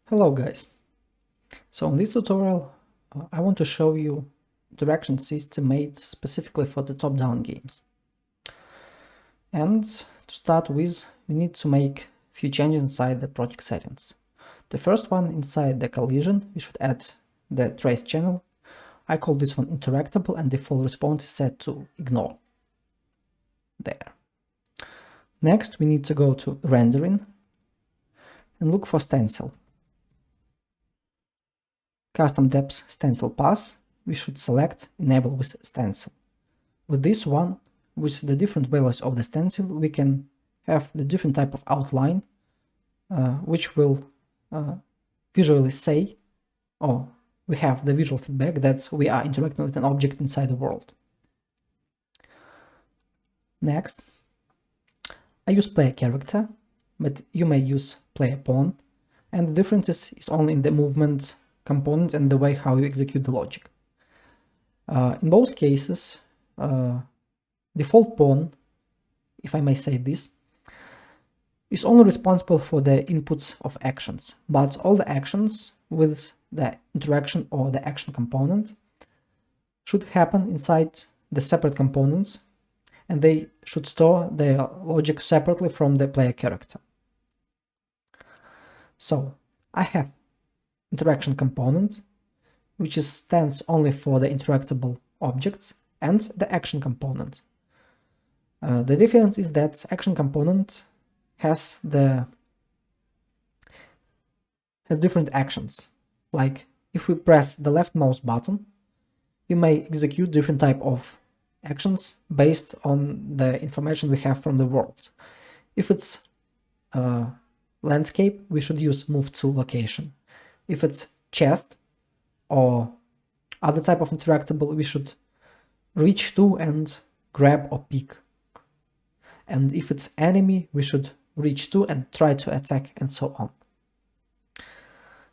Hello guys. So in this tutorial I want to show you interaction system made specifically for the top-down games. And to start with, we need to make a few changes inside the project settings. The first one, inside the collision, we should add the trace channel. I call this one interactable and default response is set to ignore. There. Next we need to go to rendering and look for stencil. Custom depth stencil path, we should select enable with stencil. With this one, with the different values of the stencil, we can have the different type of outline, which will visually say, or we have the visual feedback that we are interacting with an object inside the world. Next, I use player character, but you may use player pawn, and the difference is only in the movement components and the way how you execute the logic. In both cases, default pawn, if I may say this, is only responsible for the inputs of actions, but all the actions with the interaction or the action component should happen inside the separate components, and they should store their logic separately from the player character. So I have interaction component, which stands only for the interactable objects, and the action component. The difference is that action component has different actions. Like if we press the left mouse button, we may execute different type of actions based on the information we have from the world. If it's landscape, we should use move to location. If it's chest or other type of interactable, we should reach to and grab or pick. And if it's enemy, we should reach to and try to attack, and so on.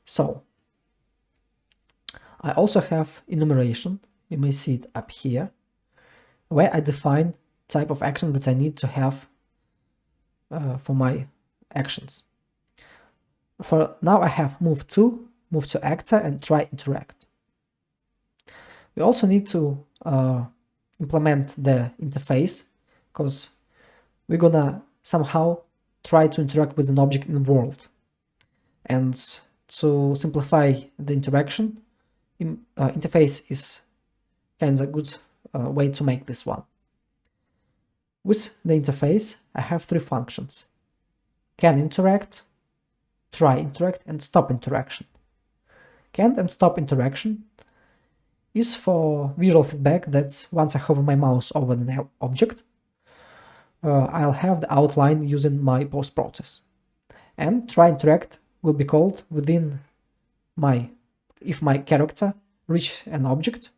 So I also have enumeration. You may see it up here, where I define type of action that I need to have for my actions. For now I have move to actor, and try interact. We also need to implement the interface, because we're gonna somehow try to interact with an object in the world. And to simplify the interaction, interface is kind of a good way to make this one. With the interface, I have three functions: can interact, try interact, and stop interaction. Can and stop interaction is for visual feedback that once I hover my mouse over the object, I'll have the outline using my post process. And try interact will be called within if my character reach an object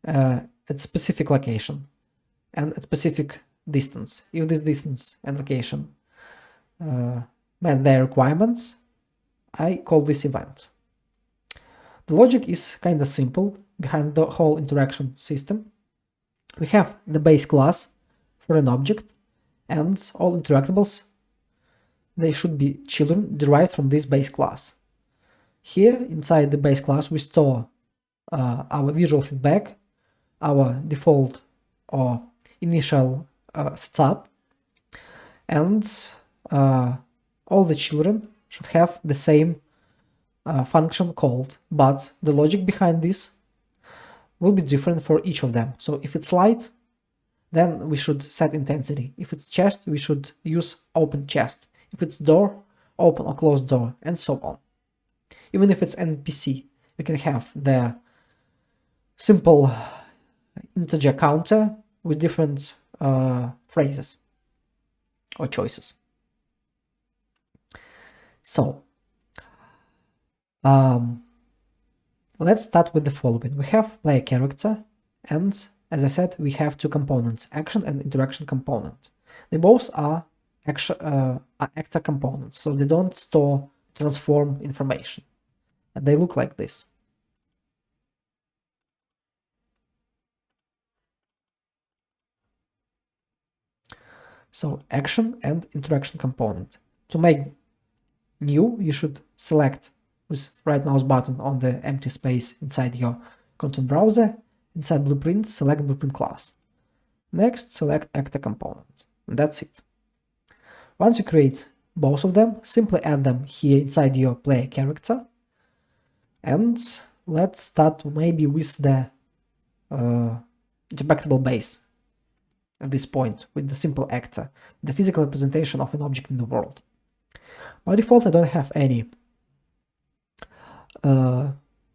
at specific location and at specific distance. If this distance and location met their requirements, I call this event. The logic is kind of simple behind the whole interaction system. We have the base class for an object, and all interactables, they should be children derived from this base class. Here inside the base class we store our visual feedback, our default or initial setup, and all the children should have the same function called, but the logic behind this will be different for each of them. So if it's light, then we should set intensity. If it's chest, we should use open chest. If it's door, open or close door, and so on. Even if it's NPC, we can have the simple integer counter with different phrases or choices. So let's start with the following. We have player character, and as I said, we have two components, action and interaction component. They both are actor components, so they don't store, transform information, and they look like this. So action and interaction component. To make new, you should select with right mouse button on the empty space inside your content browser. Inside blueprint, select blueprint class. Next, select actor component. And that's it. Once you create both of them, simply add them here inside your player character. And let's start maybe with the interpretable base at this point, with the simple actor, the physical representation of an object in the world. By default, I don't have any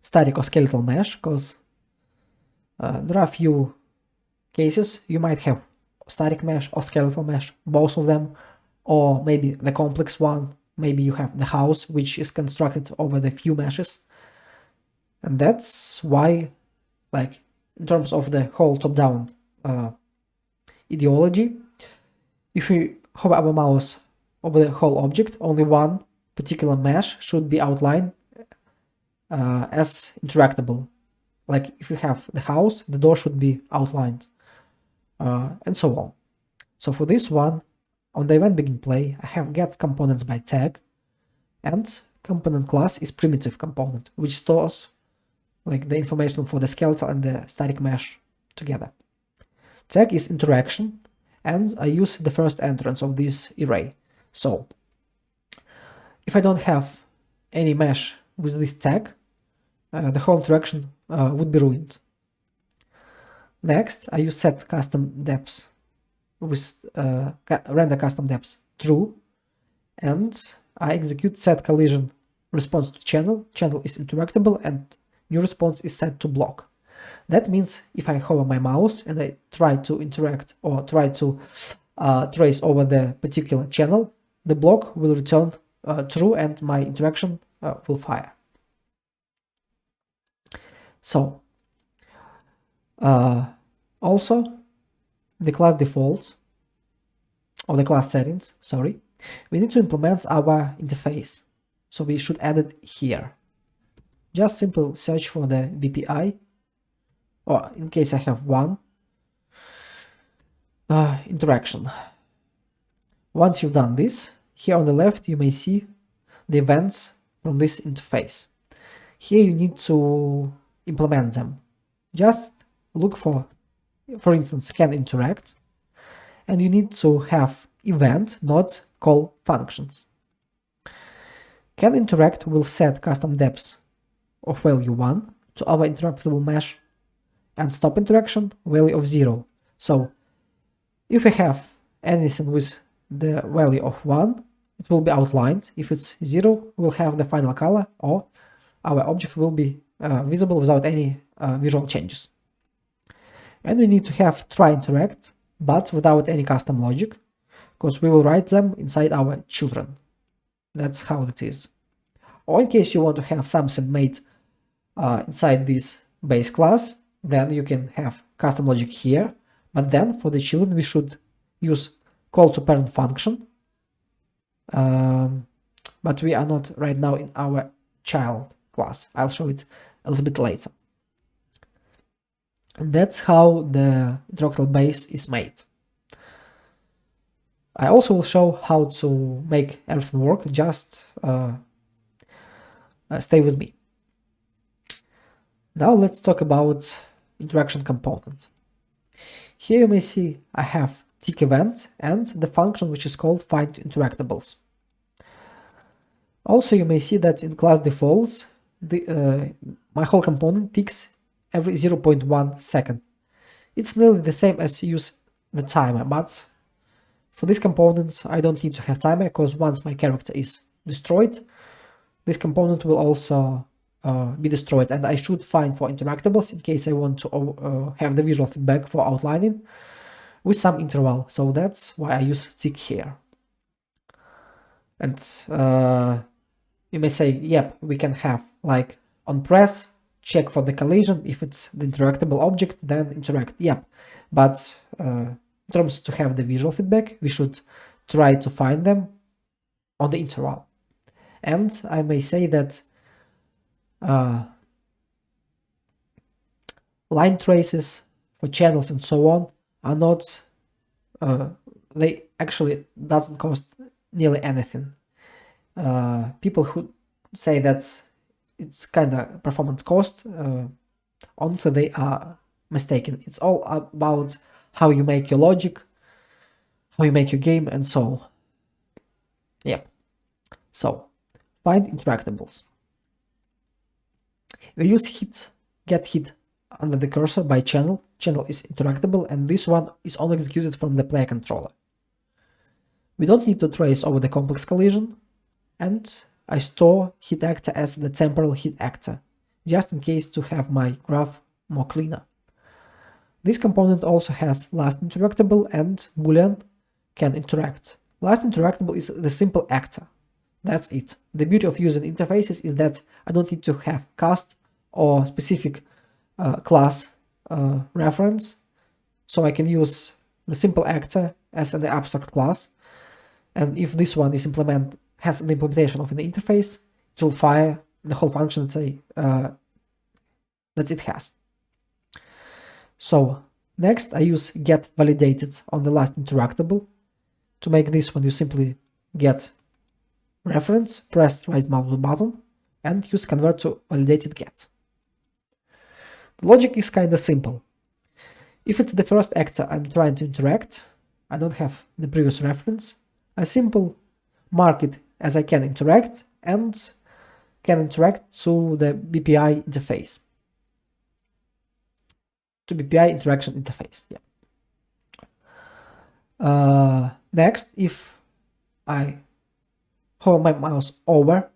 static or skeletal mesh, because there are a few cases you might have static mesh or skeletal mesh, both of them, or maybe the complex one. Maybe you have the house, which is constructed over the few meshes. And that's why, like, in terms of the whole top-down ideology, if we hover our mouse over the whole object, only one particular mesh should be outlined as interactable. Like if you have the house, the door should be outlined, and so on. So for this one, on the event begin play, I have get components by tag, and component class is primitive component, which stores like the information for the skeletal and the static mesh together. Tag is interaction, and I use the first entrance of this array. So if I don't have any mesh with this tag, the whole interaction would be ruined. Next, I use set custom depth with render custom depth true, and I execute set collision response to channel. Channel is interactable, and new response is set to block. That means if I hover my mouse and I try to interact or try to trace over the particular channel, the block will return true and my interaction will fire. So also the class defaults or the class settings, sorry, we need to implement our interface. So we should add it here. Just simple search for the BPI, or in case I have one, interaction. Once you've done this, here on the left you may see the events from this interface. Here you need to implement them. Just look for instance, can interact, and you need to have event, not call functions. Can interact will set custom depth of value 1 to our interruptible mesh, and stop interaction value of 0. So if we have anything with the value of 1, it will be outlined. If it's 0, we'll have the final color, or our object will be visible without any visual changes. And we need to have try interact, but without any custom logic, because we will write them inside our children. That's how it is. Or in case you want to have something made inside this base class, then you can have custom logic here, but then for the children we should use call to parent function, but we are not right now in our child class. I'll show it a little bit later. And that's how the interactable base is made. I also will show how to make everything work, just stay with me. Now let's talk about interaction component. Here you may see I have tick event and the function which is called find interactables. Also you may see that in class defaults my whole component ticks every 0.1 second. It's nearly the same as use the timer, but for this component I don't need to have timer, because once my character is destroyed, this component will also be destroyed, and I should find for interactables in case I want to have the visual feedback for outlining with some interval. So that's why I use tick here. And you may say, yep, we can have like on press, check for the collision. If it's the interactable object, then interact. Yep. But in terms to have the visual feedback, we should try to find them on the interval. And I may say that line traces for channels and so on are not, they actually doesn't cost nearly anything. People who say that it's kind of performance cost. Honestly, they are mistaken. It's all about how you make your logic, how you make your game, and so. Yep. So, find interactables. We use get hit under the cursor by channel. Channel is interactable, and this one is only executed from the player controller. We don't need to trace over the complex collision, and I store hit actor as the temporal hit actor, just in case to have my graph more cleaner. This component also has last interactable and boolean can interact. Last interactable is the simple actor. That's it. The beauty of using interfaces is that I don't need to have cast or specific class reference, so I can use the simple actor as an abstract class, and if this one is has an implementation of an interface, it will fire the whole function that it has. So next I use get validated on the last interactable. To make this one, you simply get reference, press right mouse button, and use convert to validated get. The logic is kind of simple. If it's the first actor I'm trying to interact, I don't have the previous reference, I simply mark it as I can interact and can interact to the BPI interface. To BPI interaction interface, yeah. Next, if I hover my mouse over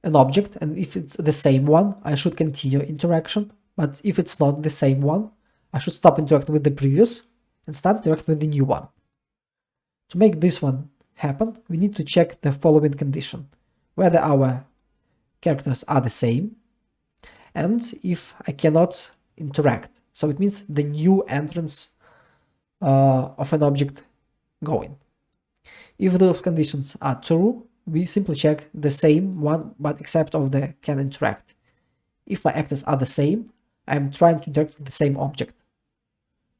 an object and if it's the same one, I should continue interaction. But if it's not the same one, I should stop interacting with the previous and start interacting with the new one. To make this one happen, we need to check the following condition: whether our characters are the same and if I cannot interact. So it means the new entrance of an object going. If those conditions are true, we simply check the same one, but except of the can interact. If my actors are the same, I'm trying to interact with the same object.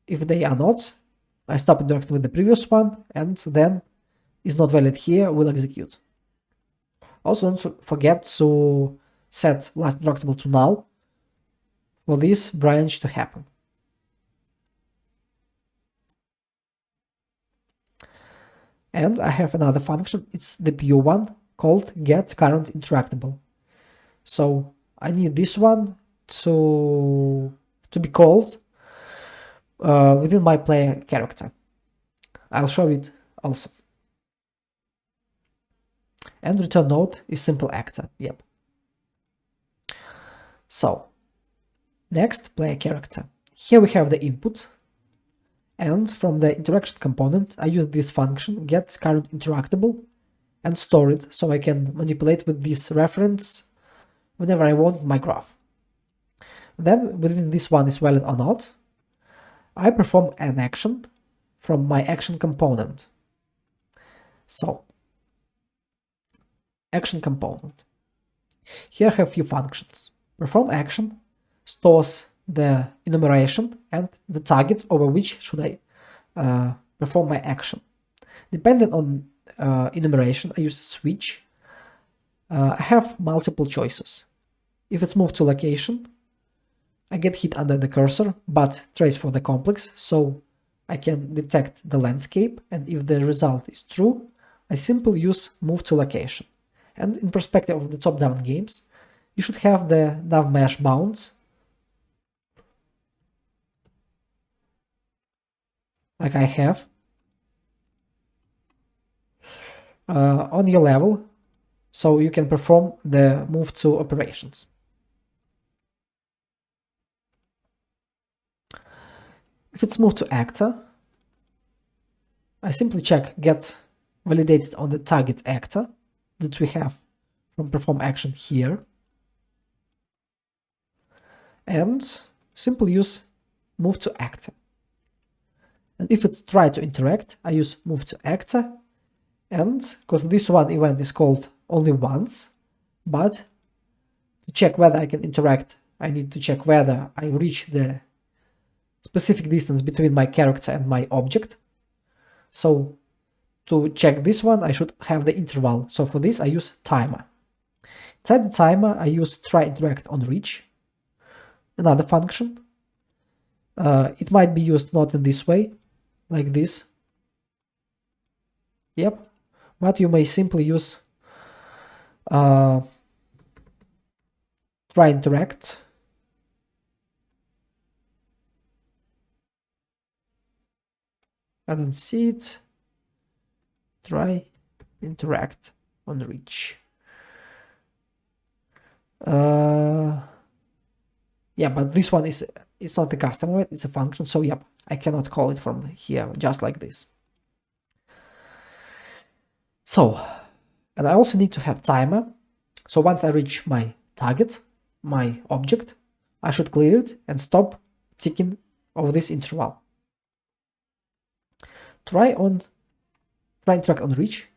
If they are not, I stop interacting with the previous one, and then is not valid here, will execute. Also, don't forget to set last interactable to null for this branch to happen. And I have another function, it's the pure one, called get current interactable. So I need this one to be called within my player character. I'll show it also. And return node is simple actor, yep. So next, player character. Here we have the input, and from the interaction component I use this function get current interactable and store it so I can manipulate with this reference whenever I want in my graph. Then within this one is valid or not, I perform an action from my action component. So action component. Here I have a few functions. Perform action stores the enumeration and the target over which should I perform my action. Depending on enumeration, I use switch. I have multiple choices. If it's moved to location, I get hit under the cursor, but trace for the complex, so I can detect the landscape, and if the result is true, I simply use move to location. And in perspective of the top-down games, you should have the nav mesh bounds, like I have, on your level, so you can perform the move to operations. If it's moved to actor, I simply check get validated on the target actor that we have from perform action here, and simply use move to actor. And if it's try to interact, I use move to actor, and because this one event is called only once, but to check whether I can interact, I need to check whether I reach the specific distance between my character and my object. So to check this one, I should have the interval. So for this, I use timer. Inside the timer, I use try interact on reach, another function. It might be used not in this way, like this. Yep, but you may simply use try interact. I don't see it. Try interact on reach. Yeah, but this one it's not a custom method, it's a function, so yep, I cannot call it from here just like this. So, and I also need to have timer. So once I reach my target, my object, I should clear it and stop ticking over this interval. Try interact on reach.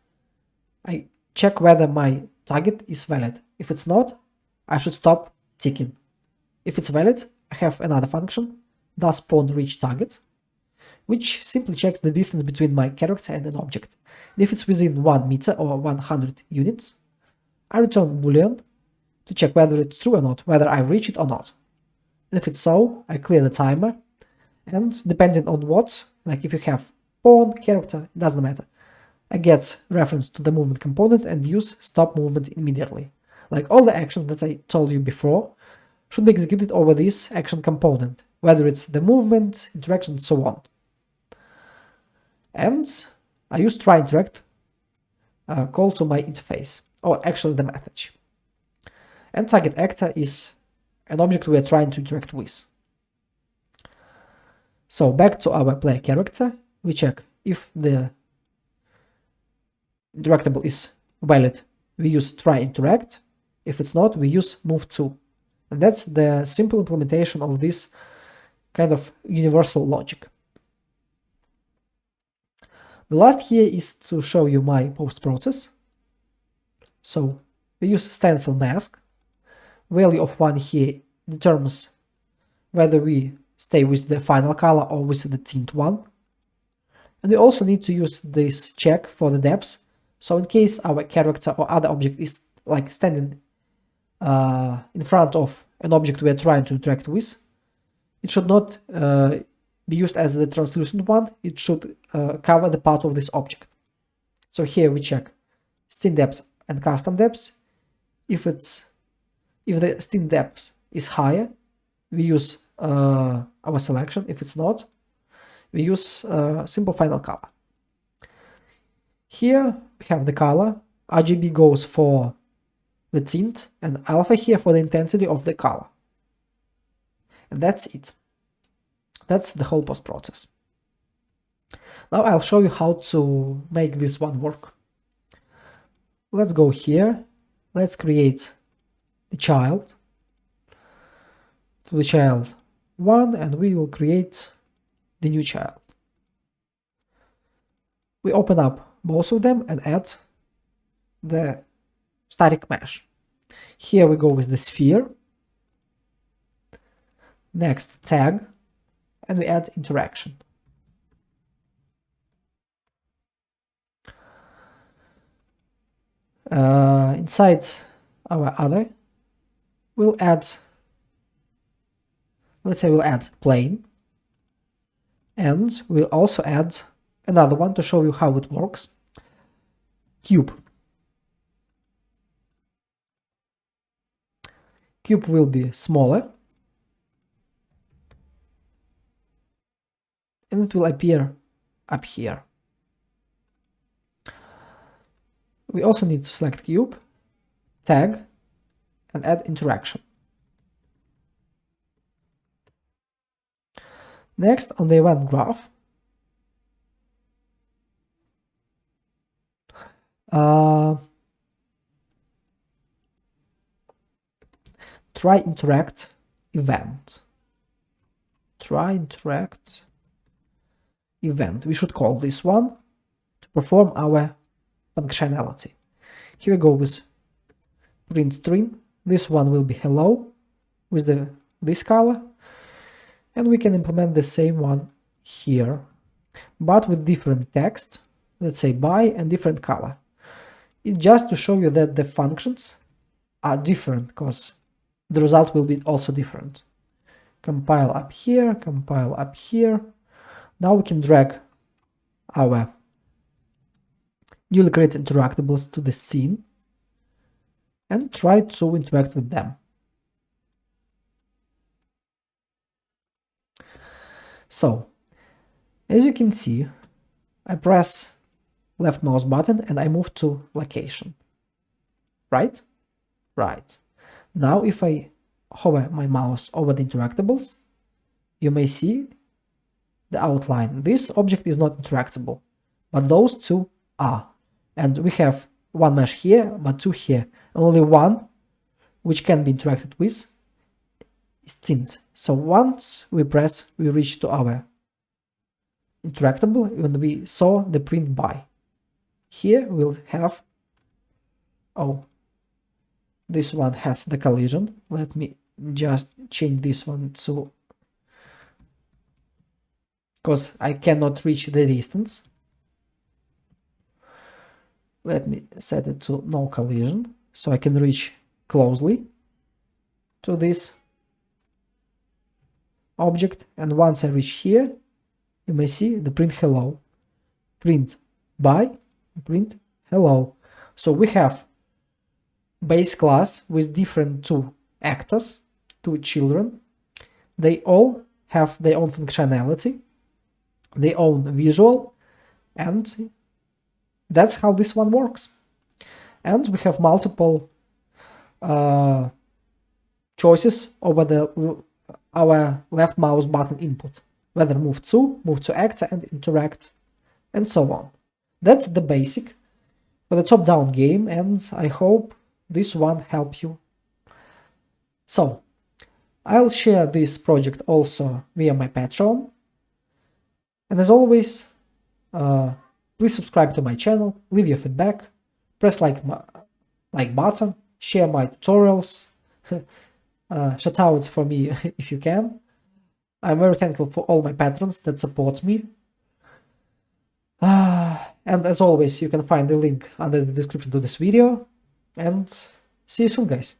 I check whether my target is valid. If it's not, I should stop ticking. If it's valid, I have another function, does spawn reach target, which simply checks the distance between my character and an object. And if it's within 1 meter or 100 units, I return boolean to check whether it's true or not, whether I reach it or not. And if it's so, I clear the timer, and depending on what, like if you have pawn, character, it doesn't matter, I get reference to the movement component and use stop movement immediately. Like all the actions that I told you before should be executed over this action component, whether it's the movement, interaction, and so on. And I use try interact call to my interface, or actually the message. And target actor is an object we are trying to interact with. So back to our player character, we check if the interactable is valid, we use try interact. If it's not, we use move to. And that's the simple implementation of this kind of universal logic. The last here is to show you my post process. So we use stencil mask. Value of 1 here determines whether we stay with the final color or with the tint one. And we also need to use this check for the depth. So in case our character or other object is like standing in front of an object we are trying to interact with, it should not be used as the translucent one. It should cover the part of this object. So here we check scene depth and custom depth. If the scene depth is higher, we use our selection. If it's not, we use simple final color. Here we have the color. RGB goes for the tint, and alpha here for the intensity of the color. And that's it. That's the whole post process. Now I'll show you how to make this one work. Let's go here. Let's create the child. To the child 1, and we will create the new child. We open up both of them and add the static mesh. Here we go with the sphere. Next, tag, and we add interaction. Inside our other, we'll add, let's say we'll add plane, and we'll also add another one to show you how it works, cube. Cube will be smaller, and it will appear up here. We also need to select cube, tag, and add interaction. Next, on the event graph, try interact event. Try interact event. We should call this one to perform our functionality. Here we go with print string. This one will be hello with this color, and we can implement the same one here, but with different text. Let's say bye and different color. It's just to show you that the functions are different because the result will be also different. Compile up here, compile up here. Now we can drag our newly created interactables to the scene and try to interact with them. So, as you can see, I press left mouse button and I move to location. Right? Right. Now if I hover my mouse over the interactables, you may see the outline. This object is not interactable, but those two are. And we have one mesh here, but two here. Only one, which can be interacted with, is tint. So once we press, we reach to our interactable when we saw the print by. Here we'll have, oh, this one has the collision. Let me just change this one to, because I cannot reach the distance. Let me set it to no collision, so I can reach closely to this object. And once I reach here, you may see the print hello, print by, print hello. So we have base class with different two actors, two children. They all have their own functionality, their own visual, and that's how this one works. And we have multiple choices over our left mouse button input, whether move to actor and interact, and so on. That's the basic for the top-down game, and I hope this one helped you. So, I'll share this project also via my Patreon. And as always, please subscribe to my channel, leave your feedback, press like button, share my tutorials, shout out for me if you can. I'm very thankful for all my patrons that support me. And as always, you can find the link under the description to this video. And see you soon, guys.